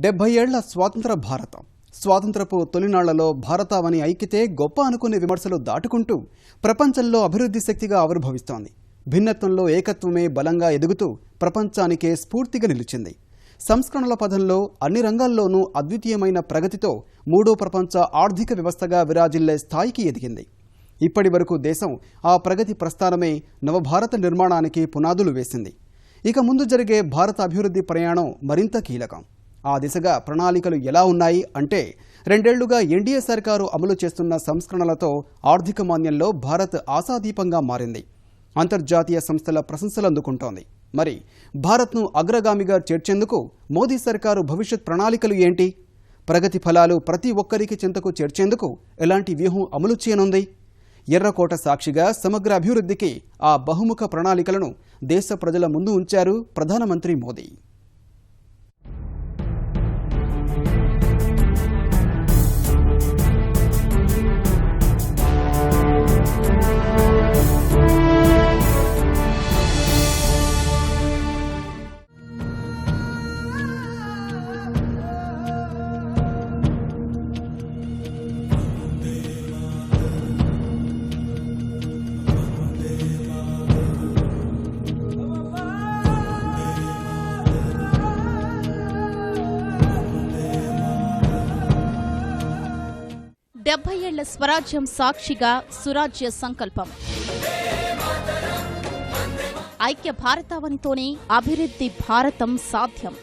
70 ఏళ్ల స్వాతంత్ర భారతం స్వాతంత్రపు తొలినాళ్లలో భారతావని ఐక్యతే గొప్ప అనుకునే విమర్శలు దాటుకుంటూ ప్రపంచంలో అభివృద్ధి శక్తిగా ఆవిర్భవిస్తోంది. భిన్నత్వంలో ఏకత్వమే బలంగా ఎదుగుతూ ప్రపంచానికే స్ఫూర్తిగా నిలిచింది. సంస్కరణల పథంలో అన్ని రంగాల్లోనూ అద్వితీయమైన ప్రగతితో మూడో ప్రపంచ ఆర్థిక వ్యవస్థగా విరాజిల్లే స్థాయికి ఎదిగింది. ఇప్పటి వరకు దేశం ఆ ప్రగతి ప్రస్థానమే నవభారత నిర్మాణానికి పునాదులు వేసింది. ఇక ముందు జరిగే భారత అభివృద్ధి ప్రయాణం మరింత కీలకం. ఆ దిశగా ప్రణాళికలు ఎలా ఉన్నాయి అంటే, 2 ఏళ్లుగా ఎన్డీఏ సర్కారు అమలు చేస్తున్న సంస్కరణలతో ఆర్థిక మాన్యంలో భారత్ ఆశాదీపంగా మారింది. అంతర్జాతీయ సంస్థల ప్రశంసలు అందుకుంటోంది. మరి భారత్ను అగ్రగామిగా చేర్చేందుకు మోదీ సర్కారు భవిష్యత్ ప్రణాళికలు ఏంటి? ప్రగతి ఫలాలు ప్రతి ఒక్కరికి చెంతకు చేర్చేందుకు ఎలాంటి వ్యూహం అమలు చేయనుంది? ఎర్రకోట సాక్షిగా సమగ్ర అభివృద్ధికి ఆ బహుముఖ ప్రణాళికలను దేశ ప్రజల ముందు ఉంచారు ప్రధానమంత్రి మోదీ. ఏళ్ల స్వరాజ్యం సాక్షిగా సురాజ్య సంకల్పం. ఐక్య భారతావనితోనే అభివృద్ధి భారతం సాధ్యం.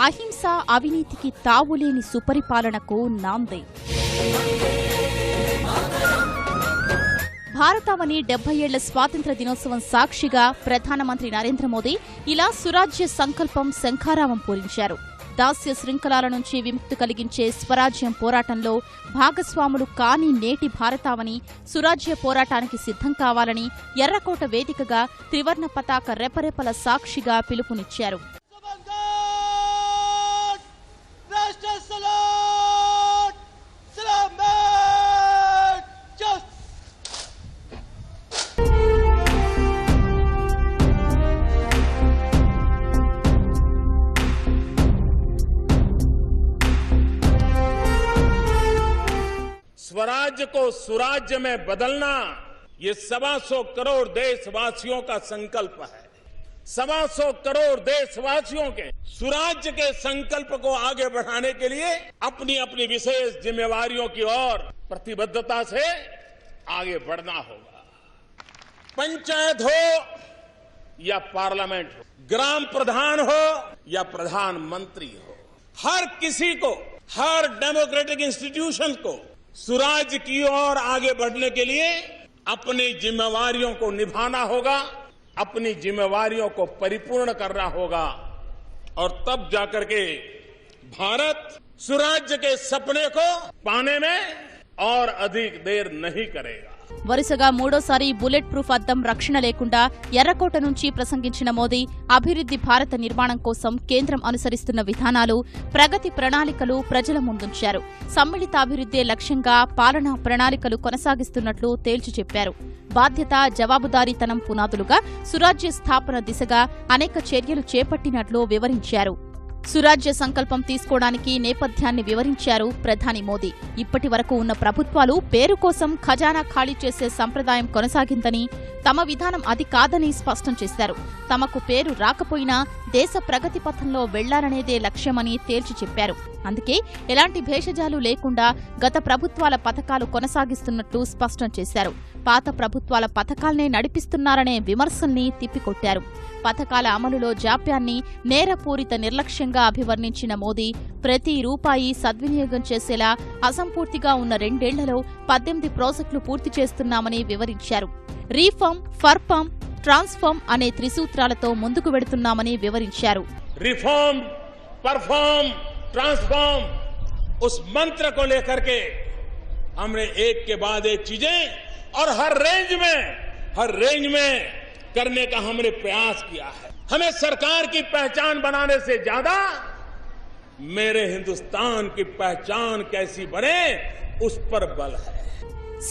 అహింస అవినీతికి తావులేని సుపరిపాలనకు నాంది. భారతావని 70 ఏళ్ల స్వాతంత్ర దినోత్సవం సాక్షిగా ప్రధానమంత్రి నరేంద్ర మోదీ ఇలా సురాజ్య సంకల్పం శంఖారావం పూరించారు. దాస్య శృంఖలాల నుంచి విముక్తి కలిగించే స్వరాజ్యం పోరాటంలో భాగస్వాములు కాని నేటి భారతావని సురాజ్య పోరాటానికి సిద్ధం కావాలని ఎర్రకోట వేదికగా త్రివర్ణ పతాక రెపరెపల సాక్షిగా పిలుపునిచ్చారు. स्वराज्य को सुराज्य में बदलना ये 125 करोड़ देशवासियों का संकल्प है। 125 करोड़ देशवासियों के सुराज्य के संकल्प को आगे बढ़ाने के लिए अपनी अपनी विशेष जिम्मेवारियों की ओर प्रतिबद्धता से आगे बढ़ना होगा। पंचायत हो या पार्लियामेंट हो, ग्राम प्रधान हो या प्रधानमंत्री हो, हर किसी को, हर डेमोक्रेटिक इंस्टीट्यूशन को सुराज्य की ओर आगे बढ़ने के लिए अपनी जिम्मेवारियों को निभाना होगा, अपनी जिम्मेवारियों को परिपूर्ण करना होगा और तब जाकर के भारत सुराज्य के सपने को पाने में और अधिक देर नहीं करेगा. వరుసగా మూడోసారి బుల్లెట్ ప్రూఫ్ అద్దం రక్షణ లేకుండా ఎర్రకోట నుంచి ప్రసంగించిన మోదీ అభివృద్ధి భారత నిర్మాణం కోసం కేంద్రం అనుసరిస్తున్న విధానాలు, ప్రగతి ప్రణాళికలు ప్రజల ముందుంచారు. సమ్మిళితాభివృద్ధే లక్ష్యంగా పాలనా ప్రణాళికలు కొనసాగిస్తున్నట్లు తేల్చి చెప్పారు. బాధ్యత, జవాబుదారీతనం పునాదులుగా సురాజ్య స్థాపన దిశగా అనేక చర్యలు చేపట్టినట్లు వివరించారు. సురాజ్య సంకల్పం తీసుకోవడానికి నేపథ్యాన్ని వివరించారు ప్రధాని మోదీ. ఇప్పటి వరకు ఉన్న ప్రభుత్వాలు పేరు కోసం ఖజానా ఖాళీ చేసే సంప్రదాయం కొనసాగిందని, తమ విధానం అది కాదని స్పష్టం చేశారు. తమకు పేరు రాకపోయినా దేశ ప్రగతి పథంలో వెళ్లాలనేదే లక్ష్యమని తేల్చి చెప్పారు. అందుకే ఎలాంటి భేషజాలు లేకుండా గత ప్రభుత్వాల పథకాలు కొనసాగిస్తున్నట్లు స్పష్టం చేశారు. పాత ప్రభుత్వాల పథకాలనే నడిపిస్తున్నారనే విమర్శల్ని తిప్పికొట్టారు. పథకాల అమలులో జాప్యాన్ని నేరపూరిత నిర్లక్ష్యంగా అభివర్ణించిన మోదీ ప్రతి రూపాయి సద్వినియోగం చేసేలా అసంపూర్తిగా ఉన్న 2 ఏళ్లలో 18 ప్రాజెక్టులు పూర్తి చేస్తున్నామని వివరించారు. రీఫార్మ్, పర్ఫార్మ్, ట్రాన్స్ఫార్మ్ అనే త్రిసూత్రాలతో ముందుకు వెడుతున్నామని వివరించారు. रिफॉर्म, परफॉर्म, ट्रांसफॉर्म, उस मंत्र को लेकर के हमने एक के बाद एक चीजें और हर रेंज में करने का हमने प्रयास किया है. हमें सरकार की पहचान बनाने से ज्यादा मेरे हिंदुस्तान की पहचान कैसी बने उस पर बल है.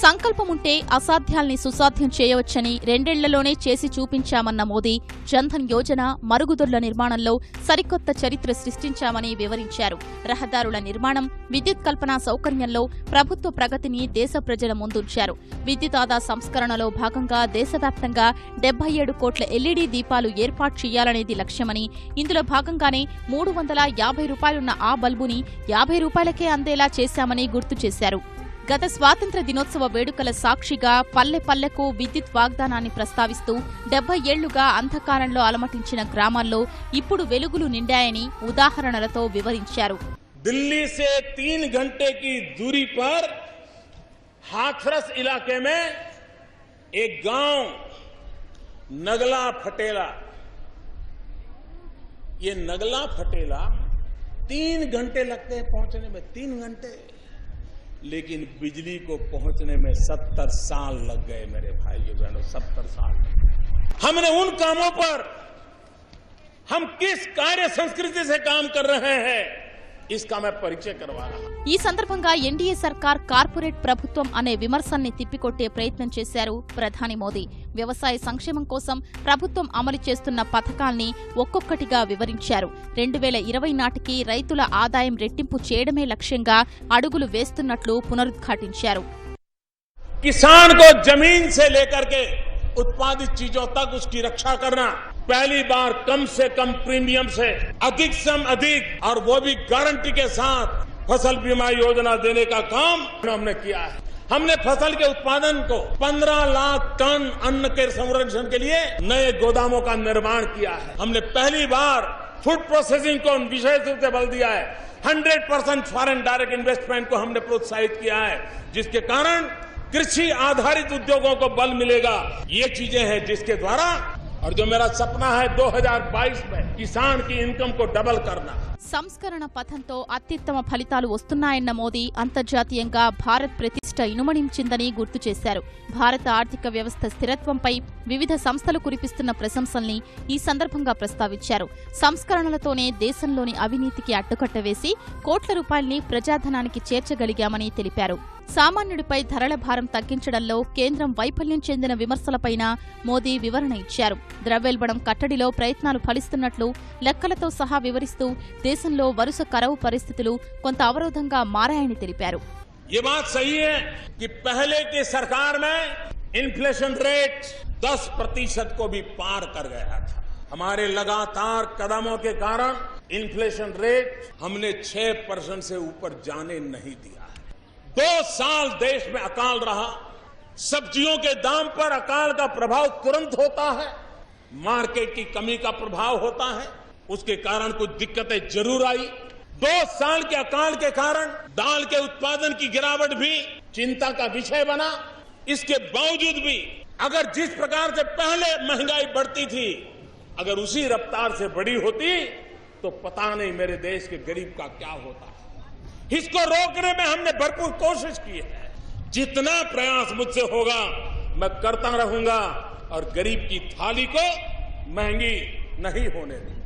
సంకల్పముంటే అసాధ్యాల్ని సుసాధ్యం చేయవచ్చని 2 ఏళ్లలోనే చేసి చూపించామన్న మోదీ జన్ధన్ యోజన, మరుగుదొడ్ల నిర్మాణంలో సరికొత్త చరిత్ర సృష్టించామని వివరించారు. రహదారుల నిర్మాణం, విద్యుత్ కల్పన సౌకర్యంలో ప్రభుత్వ ప్రగతిని దేశ ప్రజల ముందుంచారు. విద్యుత్ ఆదా సంస్కరణలో భాగంగా దేశవ్యాప్తంగా 77 కోట్ల ఎల్ఈడీ దీపాలు ఏర్పాటు చేయాలనేది లక్ష్యమని, ఇందులో భాగంగానే 350 రూపాయలున్న ఆ బల్బుని 50 రూపాయలకే అందేలా చేశామని గుర్తు చేశారు. గత స్వాతంత్ర్య దినోత్సవ వేడుకల సాక్షిగా పల్లె పల్లెకు విద్యుత్ వాగ్దానాన్ని ప్రస్తావిస్తూ 70 ఏళ్లుగా అంధకారంలో అలమటించిన గ్రామాల్లో ఇప్పుడు వెలుగులు నిండాయని ఉదాహరణలతో వివరించారు. दिल्ली से 3 घंटे की दूरी पर हाथरस इलाके में एक गांव नगला फटेला, ये नगला फटेला 3 घंटे लगते हैं पहुंचने में, 3 घंटे, लेकिन बिजली को पहुंचने में 70 साल लग गए मेरे भाइयों बहनों, 70 साल। हमने उन कामों पर हम किस कार्य संस्कृति से काम कर रहे हैं इसका मैं परिचय करवा रहा हूं. ఈ సందర్భంగా ఎన్డీఏ సర్కార్ కార్పొరేట్ ప్రభుత్వం అనే విమర్శల్ని తిప్పికొట్టే ప్రయత్నం చేశారు ప్రధాని మోదీ. వ్యవసాయ సంక్షేమం కోసం ప్రభుత్వం అమలు చేస్తున్న పథకాల్ని ఒక్కొక్కటిగా వివరించారు. 2020 నాటికి రైతుల ఆదాయం రెట్టింపు చేయడమే లక్ష్యంగా అడుగులు వేస్తున్నట్లు పునరుద్ఘాటించారు. किसान को जमीन से लेकर के उत्पादित चीजों तक उसकी रक्षा करना, पहली बार कम से कम प्रीमियम से अधिक से अधिक और वो भी गारंटी के साथ फसल बीमा योजना देने का काम हमने किया है. हमने फसल के उत्पादन को 15 लाख टन अन्न के संरक्षण के लिए नए गोदामों का निर्माण किया है. हमने पहली बार फूड प्रोसेसिंग को विशेष रूप से बल दिया है. 100% फॉरेन डायरेक्ट इन्वेस्टमेंट को हमने प्रोत्साहित किया है, जिसके कारण कृषि आधारित उद्योगों को बल मिलेगा. ये चीजें हैं जिसके द्वारा, और जो मेरा सपना है 2022 में किसान की इनकम को डबल करना. సంస్కరణ పథంతో అత్యుత్తమ ఫలితాలు వస్తున్నాయన్న మోదీ అంతర్జాతీయంగా భారత్ ప్రతిష్ట ఇనుమడించిందని గుర్తు చేశారు. భారత ఆర్థిక వ్యవస్థ స్థిరత్వంపై వివిధ సంస్థలు కురిపిస్తున్న ప్రశంసల్ని ఈ సందర్భంగా ప్రస్తావించారు. సంస్కరణలతోనే దేశంలోని అవినీతికి అడ్డుకట్ట వేసి కోట్ల రూపాయల్ని ప్రజాధనానికి చేర్చగలిగామని తెలిపారు. సామాన్యుడిపై ధరల భారం తగ్గించడంలో కేంద్రం వైఫల్యం చెందిన విమర్శలపైన మోదీ వివరణ ఇచ్చారు. ద్రవ్యోల్బణం కట్టడిలో ప్రయత్నాలు ఫలిస్తున్నట్లు లెక్కలతో సహా వివరిస్తూ దేశంలో వరుస కరవు పరిస్థితులు కొంత అవరోధంగా మారాయని తెలిపారు. ये बात सही है कि पहले की सरकार में इन्फ्लेशन रेट 10% को भी पार कर गया था. हमारे लगातार कदमों के कारण इन्फ्लेशन रेट हमने 6% से ऊपर जाने नहीं दिया. 2 साल देश में अकाल रहा. सब्जियों के दाम पर अकाल का प्रभाव तुरंत होता है, मार्केट की कमी का प्रभाव होता है, उसके कारण कुछ दिक्कतें जरूर आई. 2 साल के अकाल के कारण दाल के उत्पादन की गिरावट भी चिंता का विषय बना. इसके बावजूद भी अगर जिस प्रकार से पहले महंगाई बढ़ती थी, अगर उसी रफ्तार से बढ़ी होती तो पता नहीं मेरे देश के गरीब का क्या होता. इसको रोकने में हमने भरपूर कोशिश की है. जितना प्रयास मुझसे होगा मैं करता रहूंगा और गरीब की थाली को महंगी नहीं होने दूंगा.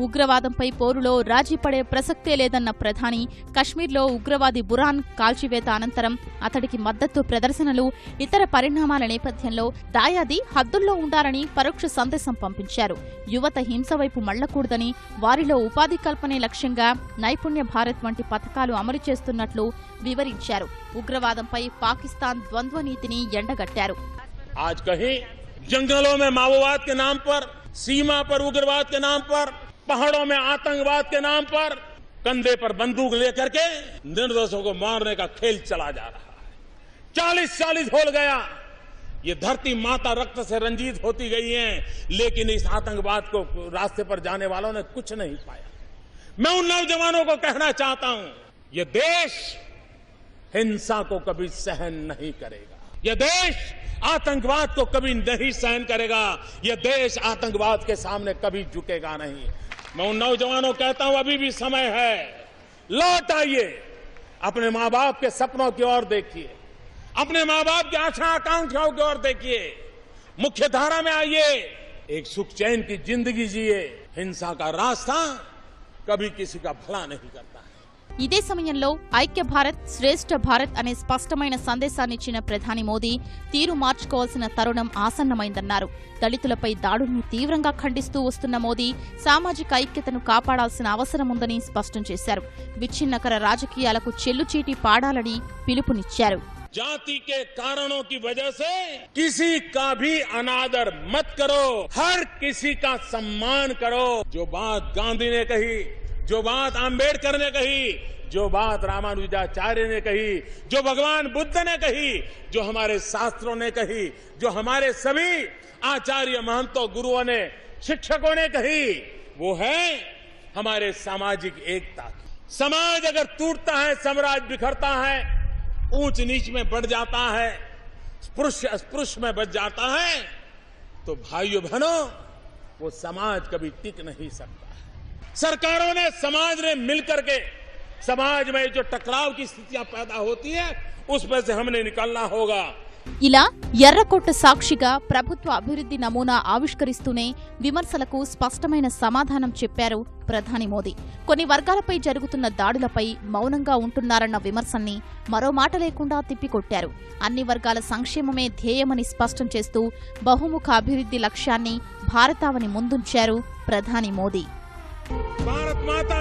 ఉగ్రవాదంపై పోరులో రాజీ పడే ప్రసక్తే లేదన్న ప్రధాని కశ్మీర్లో ఉగ్రవాది బురాన్ కాల్చివేత అనంతరం అతడికి మద్దతు ప్రదర్శనలు, ఇతర పరిణామాల నేపథ్యంలో దాయాది హద్దుల్లో ఉండాలని పరోక్ష సందేశం పంపించారు. యువత హింస వైపు మళ్లకూడదని, వారిలో ఉపాధి కల్పనే లక్ష్యంగా నైపుణ్య భారత్ వంటి పథకాలు అమలు చేస్తున్నట్లు వివరించారు. ఉగ్రవాదంపై పాకిస్తాన్ ద్వంద్వ నీతిని ఎండగట్టారు. आज कहीं जंगलों में माओवाद के नाम पर, सीमा पर उग्रवाद के नाम पर, पहाड़ों में आतंकवाद के नाम पर कंधे पर बंदूक लेकर के निर्दोषों को मारने का खेल चला जा रहा है. 40 हो गया. ये धरती माता रक्त से रंजित होती गई है, लेकिन इस आतंकवाद को रास्ते पर जाने वालों ने कुछ नहीं पाया. मैं उन नौजवानों को कहना चाहता हूं, ये देश हिंसा को कभी सहन नहीं करेगा. ये देश आतंकवाद को कभी नहीं सहन करेगा. ये देश आतंकवाद के सामने कभी झुकेगा नहीं. मैं उन नौजवानों को कहता हूं, अभी भी समय है, लौट आइए, अपने मां बाप के सपनों की ओर देखिए, अपने मां बाप की आशा आकांक्षाओं की ओर देखिए, मुख्य धारा में आइए, एक सुख चैन की जिंदगी जिए. हिंसा का रास्ता कभी किसी का भला नहीं करता है. ఇదే సమయంలో ఐక్య భారత్ శ్రేష్ఠ భారత్ అనే స్పష్టమైన సందేశాన్నిచ్చిన ప్రధాని మోదీ తీరు మార్చుకోవాల్సిన తరుణం ఆసన్నమైందన్నారు. దళితులపై దాడుల్ని తీవ్రంగా ఖండిస్తూ వస్తున్న మోదీ సామాజిక ఐక్యతను కాపాడాల్సిన అవసరముందని స్పష్టం చేశారు. విచ్ఛిన్నకర రాజకీయాలకు చెల్లుచీటి పాడాలని పిలుపునిచ్చారు. जाति के कारणों की वजह से किसी का भी अनादर मत करो, हर किसी का सम्मान करो। जो बात गांधी ने कही, जो बात आम्बेडकर ने कही, जो बात रामानुजाचार्य ने कही, जो भगवान बुद्ध ने कही, जो हमारे शास्त्रों ने कही, जो हमारे सभी आचार्य महंतों गुरुओं ने शिक्षकों ने कही, वो है हमारे सामाजिक एकता। समाज अगर टूटता है, साम्राज्य बिखरता है, ऊंच नीच में बढ़ जाता है, स्पृश्य अस्पृश्य में बच जाता है, तो भाइयों बहनों वो समाज कभी टिक नहीं सकता है। सरकारों ने, समाज ने मिलकर के समाज में जो टकराव की स्थितियां पैदा होती है उसमें से हमने निकलना होगा। ఇలా ఎర్రకోట సాక్షిగా ప్రభుత్వ అభివృద్ధి నమూనా ఆవిష్కరిస్తూనే విమర్శలకు స్పష్టమైన సమాధానం చెప్పారు ప్రధాని మోదీ. కొన్ని వర్గాలపై జరుగుతున్న దాడులపై మౌనంగా ఉంటున్నారన్న విమర్శల్ని మరో మాట లేకుండా తిప్పికొట్టారు. అన్ని వర్గాల సంక్షేమమే ధ్యేయమని స్పష్టం చేస్తూ బహుముఖ అభివృద్ధి లక్ష్యాన్ని భారతావని ముందుంచారు ప్రధాని మోదీ. भारत माता